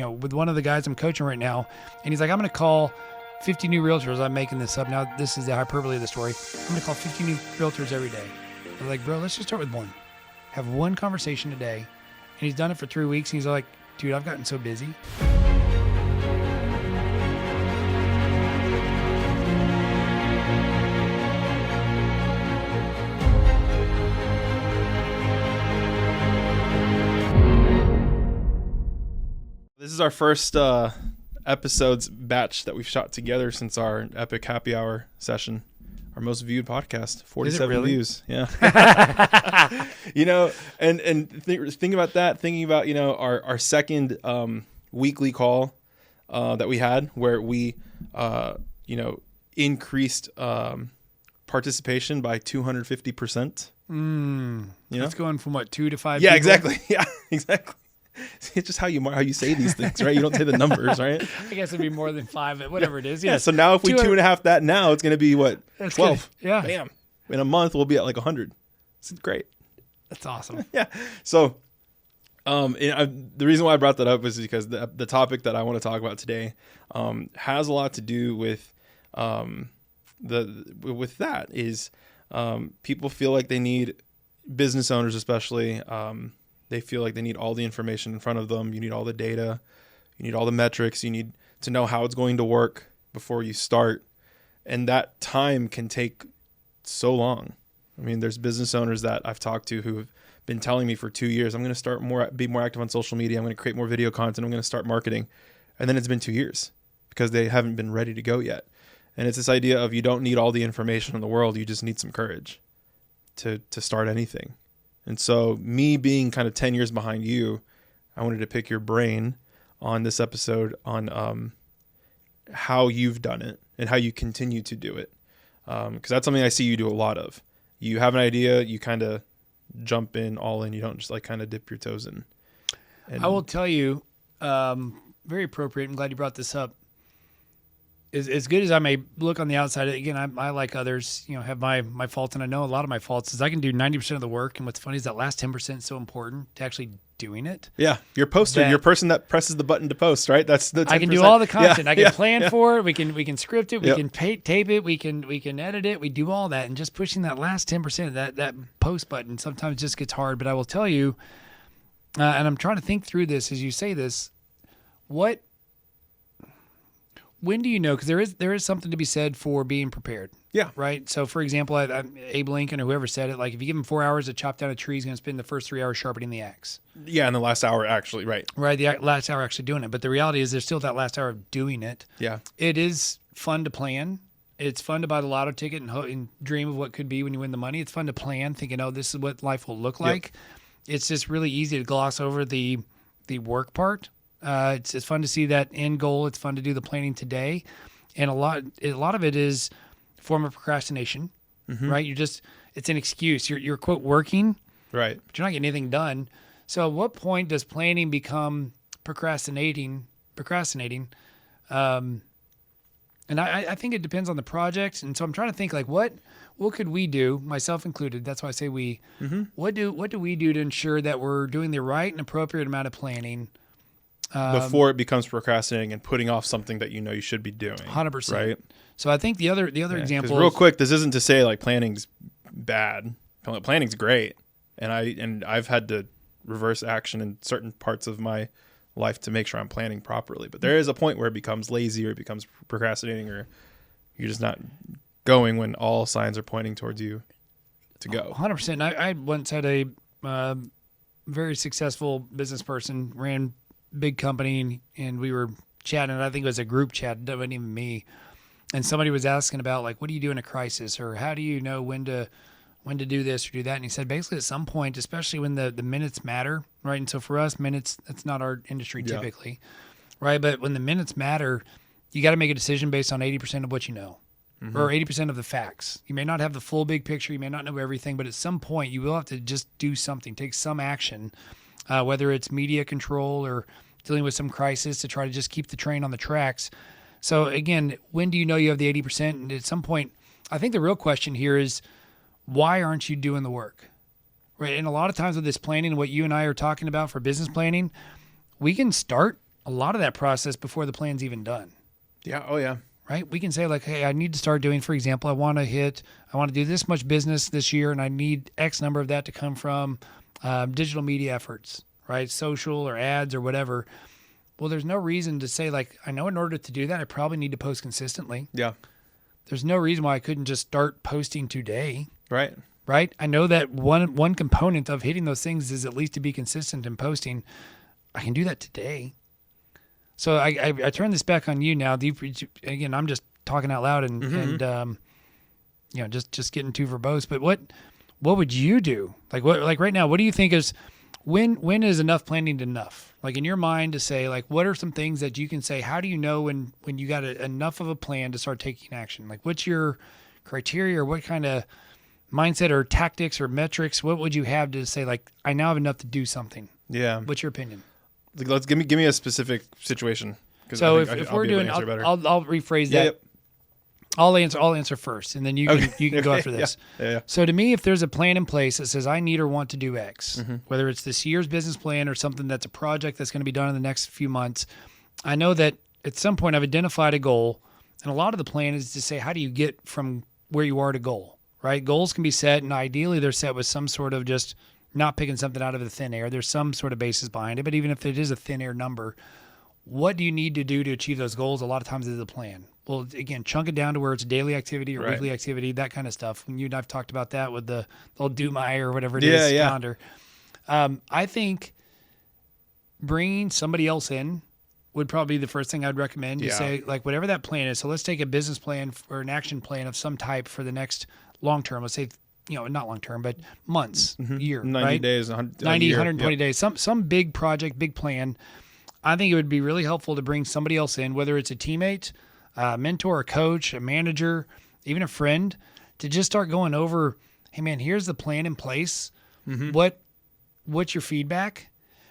with one of the guys I'm coaching right now, and he's like, I'm going to call 50 new realtors. I'm making this up. Now, this is the hyperbole of the story. I'm going to call 50 new realtors every day. I'm like, bro, let's just start with one. Have one conversation a day. And he's done it for 3 weeks. And he's like, dude, I've gotten so busy. This is our first episodes batch that we've shot together since our epic happy hour session. Our most viewed podcast, 47 views. Yeah. And think about that, thinking about, our second weekly call that we had where we, increased participation by 250%. It's going from 2 to 5 Yeah, people? exactly. Yeah, exactly. It's just how you say these things, right? You don't say the numbers, right? I guess it'd be more than 5, whatever it is. Yeah. So now if we 2.5 that now, it's going to be what? That's 12. Good. Yeah. Bam. In a month, we'll be at like 100. This is great. That's awesome. Yeah. So, the reason why I brought that up is because the topic that I want to talk about today has a lot to do with people feel like they need, business owners especially. They feel like they need all the information in front of them. You need all the data. You need all the metrics. You need to know how it's going to work before you start. And that time can take so long. I mean, there's business owners that I've talked to who have been telling me for 2 years, I'm going to be more active on social media. I'm going to create more video content. I'm going to start marketing. And then it's been 2 years because they haven't been ready to go yet. And it's this idea of you don't need all the information in the world. You just need some courage to start anything. And so me being kind of 10 years behind you, I wanted to pick your brain on this episode on how you've done it and how you continue to do it. Because that's something I see you do a lot of. You have an idea, you kind of jump in all in. You don't just like kind of dip your toes in. And I will tell you, very appropriate. I'm glad you brought this up. As good as I may look on the outside, again, I like others, have my faults, and I know a lot of my faults is I can do 90% of the work, and what's funny is that last 10% is so important to actually doing it. Yeah, your poster, your person that presses the button to post, right? That's the 10%. I can do all the content. Yeah, I can plan for it. We can script it. We Yep. can tape it. We can edit it. We do all that, and just pushing that last 10%, that post button sometimes just gets hard. But I will tell you, and I'm trying to think through this as you say this, when do you know? Because there is something to be said for being prepared. Yeah. Right. So, for example, Abe Lincoln or whoever said it, like if you give him 4 hours to chop down a tree, he's going to spend the first 3 hours sharpening the axe. Yeah, in the last hour, actually, right. Right, the last hour actually doing it. But the reality is there's still that last hour of doing it. Yeah. It is fun to plan. It's fun to buy the lotto ticket and dream of what could be when you win the money. It's fun to plan, thinking, oh, this is what life will look like. Yep. It's just really easy to gloss over the work part. It's fun to see that end goal. It's fun to do the planning today. And a lot of it is a form of procrastination, right? It's an excuse. You're quote working, right? But you're not getting anything done. So at what point does planning become procrastinating? And I think it depends on the project. And so I'm trying to think like what could we do, myself included? That's why I say we. What do we do to ensure that we're doing the right and appropriate amount of planning? Before it becomes procrastinating and putting off something that you should be doing. 100%. Right. So I think the other example. Real quick, this isn't to say like planning's bad. Planning's great, and I've had to reverse action in certain parts of my life to make sure I'm planning properly. But there is a point where it becomes lazy or it becomes procrastinating, or you're just not going when all signs are pointing towards you to go. 100%. I once had a very successful business person, ran big company, and we were chatting. I think it was a group chat. It wasn't even me. And somebody was asking about like, what do you do in a crisis, or how do you know when to do this or do that? And he said basically at some point, especially when the minutes matter, right? And so for us, minutes, that's not our industry typically, right? But when the minutes matter, you got to make a decision based on 80% of what you know, or 80% of the facts. You may not have the full big picture. You may not know everything, but at some point you will have to just do something, take some action. Whether it's media control or dealing with some crisis to try to just keep the train on the tracks. So again, when do you know you have the 80%? And at some point, I think the real question here is, why aren't you doing the work? Right. And a lot of times with this planning, what you and I are talking about for business planning, we can start a lot of that process before the plan's even done. Yeah. Oh yeah. Right? We can say like, hey, I need to start doing, for example, I want to do this much business this year, and I need X number of that to come from digital media efforts, right? Social or ads or whatever. Well, there's no reason to say like, I know in order to do that, I probably need to post consistently. Yeah. There's no reason why I couldn't just start posting today. Right. Right? I know that one component of hitting those things is at least to be consistent in posting. I can do that today. So I turn this back on you now. Again, I'm just talking out loud and just getting too verbose. But what would you do? Like right now, what do you think is when is enough planning enough? Like in your mind to say like, what are some things that you can say? How do you know when you got enough of a plan to start taking action? Like what's your criteria, or what kind of mindset or tactics or metrics? What would you have to say like, I now have enough to do something? Yeah. What's your opinion? Like, let's give me a specific situation. So if we're doing, I'll rephrase that. Yeah, yep. I'll answer first, and then you can go after this. Yeah. So to me, if there's a plan in place that says I need or want to do X, whether it's this year's business plan or something that's a project that's going to be done in the next few months, I know that at some point I've identified a goal, and a lot of the plan is to say, how do you get from where you are to goal, right? Goals can be set, and ideally they're set with some sort of just not picking something out of the thin air. There's some sort of basis behind it, but even if it is a thin air number, what do you need to do to achieve those goals? A lot of times is a plan. Well, again, chunk it down to where it's daily activity or weekly activity, that kind of stuff. And you and I've talked about that with the old do my or whatever it is calendar. I think bringing somebody else in would probably be the first thing I'd recommend. You say like whatever that plan is. So let's take a business plan or an action plan of some type for the next long term. Let's say, not long term, but months, year, 90 right? days, 90, 120 days, some big project, big plan. I think it would be really helpful to bring somebody else in, whether it's a teammate, a mentor, a coach, a manager, even a friend, to just start going over, hey man, here's the plan in place. What's your feedback?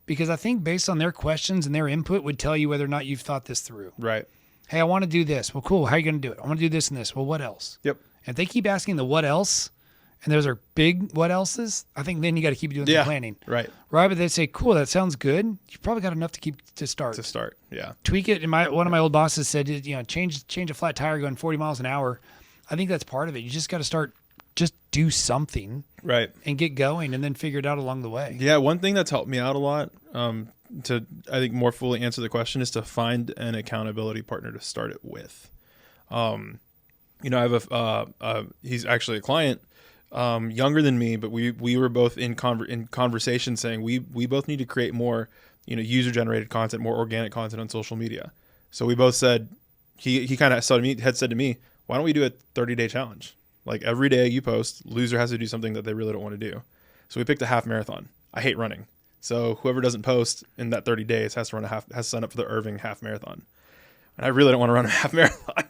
Because I think based on their questions and their input would tell you whether or not you've thought this through. Right. Hey, I want to do this. Well, cool. How are you going to do it? I want to do this and this. Well, what else? Yep. And if they keep asking the what else, and those are big what else's, I think then you got to keep doing the planning. Right. Right. But they say, cool, that sounds good. You've probably got enough to start. Yeah. Tweak it. And one of my old bosses said, change a flat tire going 40 miles an hour. I think that's part of it. You just got to start, just do something. Right. And get going and then figure it out along the way. Yeah. One thing that's helped me out a lot to, I think, more fully answer the question is to find an accountability partner to start it with. I have he's actually a client, younger than me, but we were both in conversation saying we both need to create more, user generated content, more organic content on social media. So we both said, he kind of said to me, why don't we do a 30-day challenge? Like every day you post, loser has to do something that they really don't want to do. So we picked a half marathon. I hate running. So whoever doesn't post in that 30 days has to sign up for the Irving half marathon. And I really don't want to run a half marathon.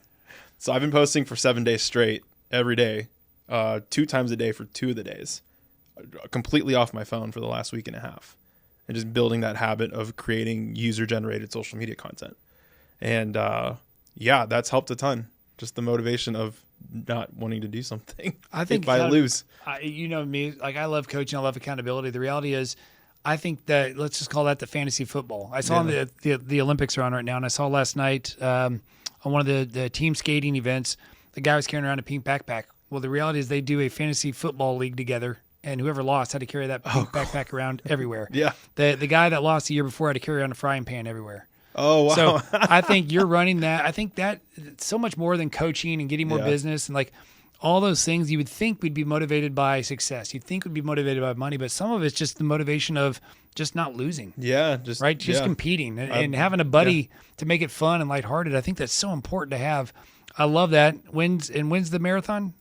So I've been posting for 7 days straight every day, 2 times a day for 2 of the days, completely off my phone for the last week and a half, and just building that habit of creating user-generated social media content. And that's helped a ton. Just the motivation of not wanting to do something. I think if I lose. Me, like I love coaching, I love accountability. The reality is, I think that let's just call that the fantasy football. I saw the Olympics are on right now, and I saw last night on one of the team skating events, the guy was carrying around a pink backpack. Well, the reality is they do a fantasy football league together, and whoever lost had to carry that pink backpack around everywhere. Yeah. The guy that lost the year before had to carry around a frying pan everywhere. Oh, wow. So I think you're running that. I think that so much more than coaching and getting more business and like all those things you would think we'd be motivated by success. You'd think we'd be motivated by money, but some of it's just the motivation of just not losing. Yeah. Just competing and having a buddy to make it fun and lighthearted. I think that's so important to have. I love that. When's the marathon?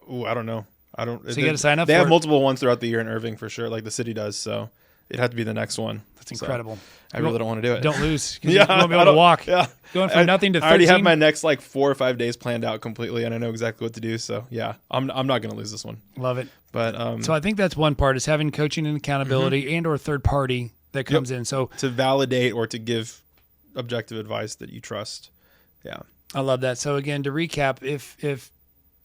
Oh, I don't know. So you got to sign up. They have multiple ones throughout the year in Irving for sure, like the city does. So it'd have to be the next one. That's incredible. I really don't want to do it. Don't lose. You won't be able to walk. Yeah. Going from nothing to 13. I already have my next 4 or 5 days planned out completely, and I know exactly what to do. So yeah, I'm not going to lose this one. Love it. But so I think that's one part is having coaching and accountability and or third party that comes in. So to validate or to give objective advice that you trust. Yeah. I love that. So again, to recap, if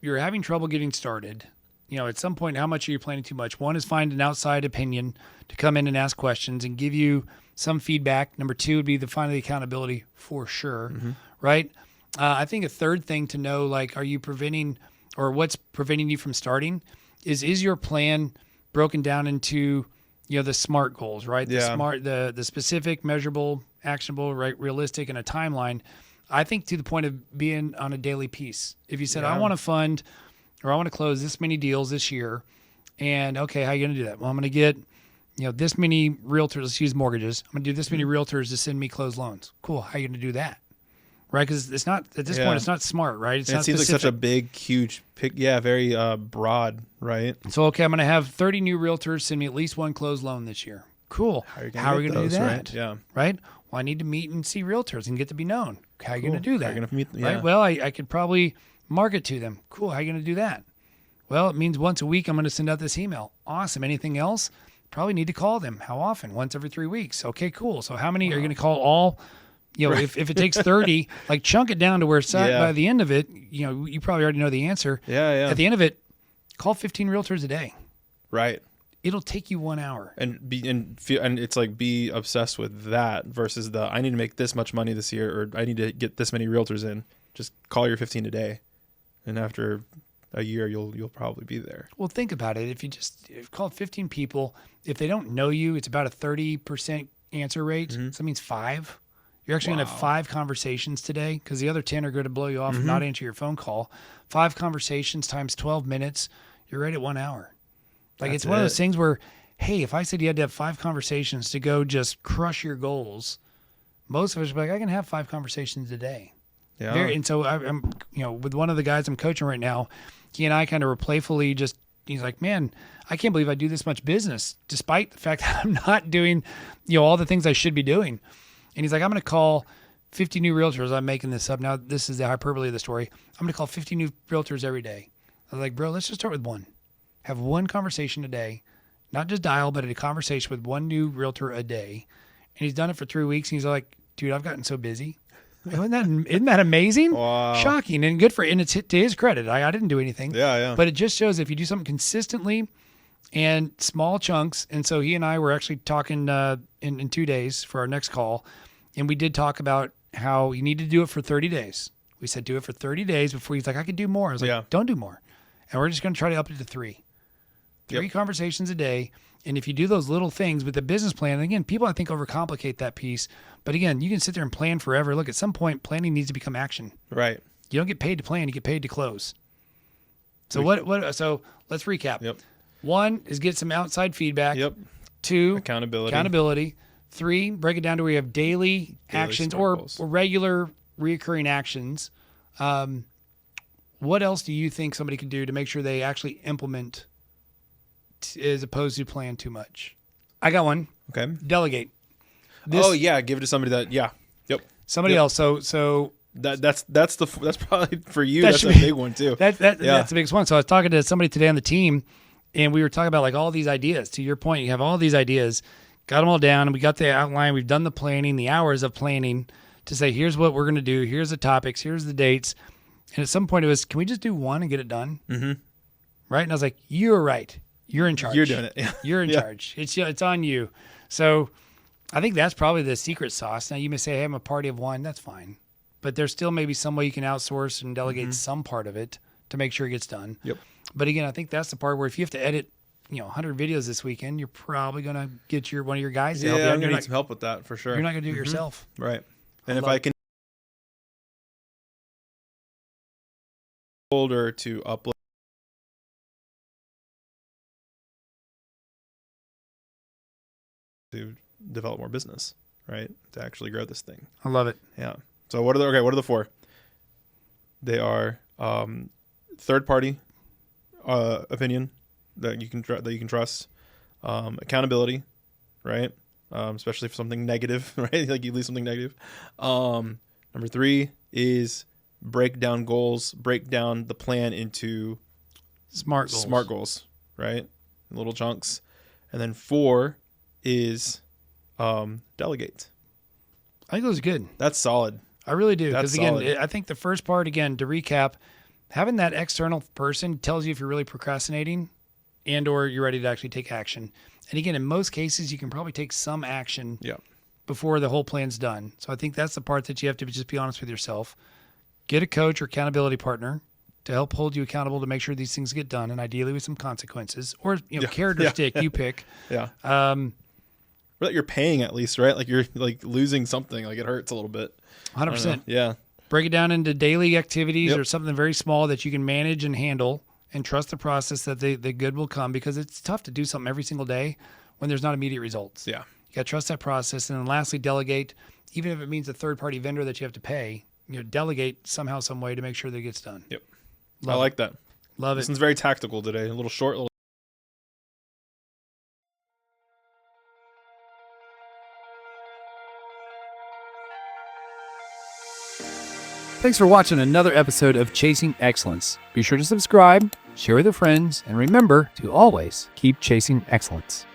you're having trouble getting started, at some point, how much are you planning too much? One is find an outside opinion to come in and ask questions and give you some feedback. Number 2 would be the finding the accountability for sure, right? I think a third thing to know, like, are you preventing or what's preventing you from starting is your plan broken down into, the SMART goals, right? The Yeah. SMART, the specific, measurable, actionable, right, realistic, and a timeline. I think to the point of being on a daily piece. If you said, I want to fund or I want to close this many deals this year, and okay, how are you going to do that? Well, I'm going to get, this many realtors. Let's use mortgages. I'm going to do this many realtors to send me closed loans. Cool. How are you going to do that? Right? Because it's not, at this point, it's not smart, right? It seems like such a big, huge, very broad, right? So, okay, I'm going to have 30 new realtors send me at least one closed loan this year. Cool. How are we going to do that? Right? Yeah. Right? Well, I need to meet and see realtors and get to be known. How are you going to do that? How are you going to meet them? Right? Well, I could probably market to them. Cool. How are you going to do that? Well, it means once a week I'm going to send out this email. Awesome. Anything else? Probably need to call them. How often? Once every 3 weeks. Okay, cool. So how many are you going to call all? Right. If it takes 30, like chunk it down to where by the end of it, you probably already know the answer. Yeah. At the end of it, call 15 realtors a day. Right. It'll take you 1 hour. And it's like be obsessed with that versus I need to make this much money this year, or I need to get this many realtors in. Just call your 15 a day, and after a year, you'll probably be there. Well, think about it. If you call 15 people, if they don't know you, it's about a 30% answer rate. So that means 5. You're actually going to have 5 conversations today because the other 10 are going to blow you off and not answer your phone call. 5 conversations times 12 minutes, you're right at 1 hour. Like it's one of those things where, hey, if I said you had to have 5 conversations to go just crush your goals, most of us would be like, I can have 5 conversations a day. Yeah. And so I'm, with one of the guys I'm coaching right now, he and I kind of were playfully he's like, man, I can't believe I do this much business despite the fact that I'm not doing, all the things I should be doing. And he's like, I'm going to call 50 new realtors. I'm making this up. Now, this is the hyperbole of the story. I'm going to call 50 new realtors every day. I was like, bro, let's just start with 1. Have 1 conversation a day, not just dial, but a conversation with 1 new realtor a day. And he's done it for 3 weeks. And he's like, dude, I've gotten so busy. Isn't that amazing? Wow. Shocking and good and it's to his credit. I didn't do anything. Yeah. But it just shows if you do something consistently and small chunks. And so he and I were actually talking in 2 days for our next call. And we did talk about how you need to do it for 30 days. We said, do it for 30 days before he's like, I could do more. I was like, don't do more. And we're just going to try to up it to 3. 3 conversations a day. And if you do those little things with the business plan, and again, people I think overcomplicate that piece. But again, you can sit there and plan forever. Look, at some point, planning needs to become action. Right. You don't get paid to plan; you get paid to close. So what? So let's recap. Yep. 1 is get some outside feedback. Yep. 2, accountability. 3, break it down to where you have daily actions or regular reoccurring actions. What else do you think somebody can do to make sure they actually implement as opposed to plan too much? I got one. Okay. Delegate. Give it to somebody that. Yeah. Yep. Somebody else. So that's probably for you. That That's a should be- big one too. that's the biggest one. So I was talking to somebody today on the team, and we were talking about like all these ideas. To your point, you have all these ideas, got them all down, and we got the outline. We've done the planning, the hours of planning to say, here's what we're going to do. Here's the topics. Here's the dates. And at some point it was, can we just do 1 and get it done? Mm-hmm. Right. And I was like, you're right. You're in charge. You're doing it. Yeah. You're in charge. It's on you. So I think that's probably the secret sauce. Now you may say, hey, I'm a party of 1. That's fine. But there's still maybe some way you can outsource and delegate some part of it to make sure it gets done. Yep. But again, I think that's the part where if you have to edit, 100 videos this weekend, you're probably going to get one of your guys to help you. I'm going to need some help with that for sure. You're not going to do it yourself. Right. And if I can folder to upload to develop more business, right? To actually grow this thing. I love it. Yeah. So what are the 4? They are third party opinion that you can trust, accountability, right? Especially for something negative, right? Like you leave something negative. Number 3 is break down the plan into Smart goals, right? Little chunks. And then 4 is delegate. I think those are good. That's solid. I really do. Because again, solid. I think the first part, again, to recap, having that external person tells you if you're really procrastinating and or you're ready to actually take action. And again, in most cases, you can probably take some action before the whole plan's done. So I think that's the part that you have to just be honest with yourself. Get a coach or accountability partner to help hold you accountable to make sure these things get done, and ideally with some consequences or carrot or stick, you pick. Yeah. Um, Or that you're paying at least, right? Like you're like losing something, like it hurts a little bit. 100%. Yeah. Break it down into daily activities Yep. or something very small that you can manage and handle, and trust the process that the good will come, because it's tough to do something every single day when there's not immediate results. Yeah. You got to trust that process. And then lastly, delegate, even if it means a third-party vendor that you have to pay, delegate somehow, some way to make sure that it gets done. Yep. Love I like that. Love This it. one's very tactical today. A little short, little. Thanks for watching another episode of Chasing Excellence. Be sure to subscribe, share with your friends, and remember to always keep chasing excellence.